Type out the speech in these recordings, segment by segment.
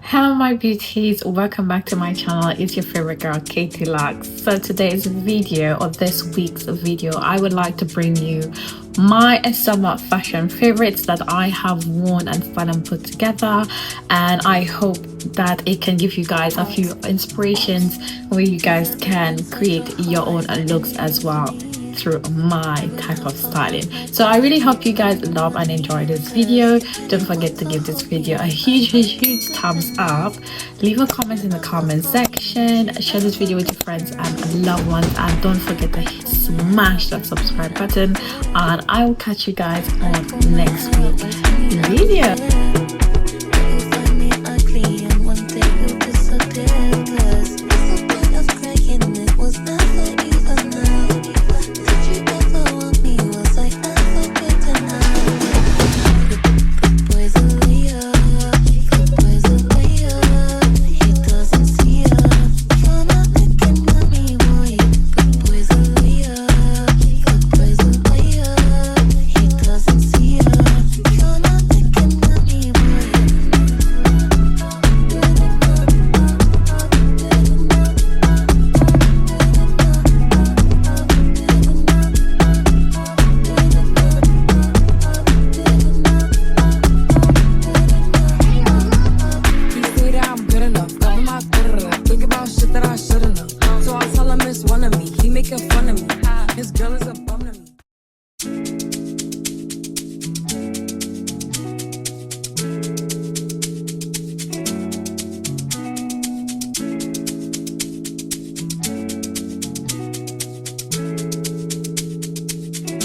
Hello my beauties, welcome back to my channel. It's your favorite girl Katie Lux. So today's video, or this week's video, I would like to bring you my summer fashion favorites that I have worn and styled and put together, and I hope that it can give you guys a few inspirations where you guys can create your own looks as well through my type of styling. So I really hope you guys love and enjoy this video. Don't forget to give this video a huge thumbs up, leave a comment in the comment section, share this video with your friends and loved ones, and don't forget to smash that subscribe button, and I will catch you guys on next week's video.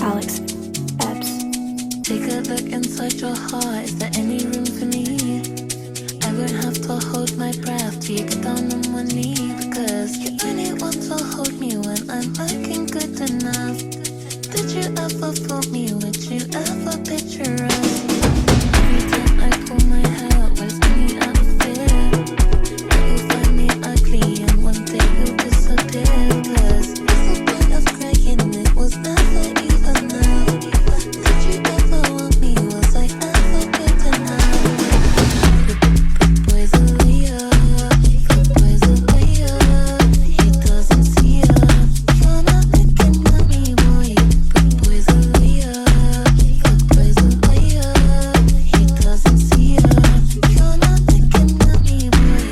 Alex Epps. Take a look inside your heart. Is there any room for me? I won't have to hold my breath till you get down on one knee, because you only want to hold me when I'm looking good enough. Did you ever fool me? Would you ever picture us? Every time I pull my hair, was me out of fear. You'll find me ugly and one day you'll disappear, cause what's the point of crying? It was never even now. Did you ever want me? Was I ever good enough? Good boy's a liar. Good boy's a liar. He doesn't see ya. You're not looking at me, boy. Good boy's a liar. Good boy's a liar. He doesn't see ya. You're not looking at me, boy.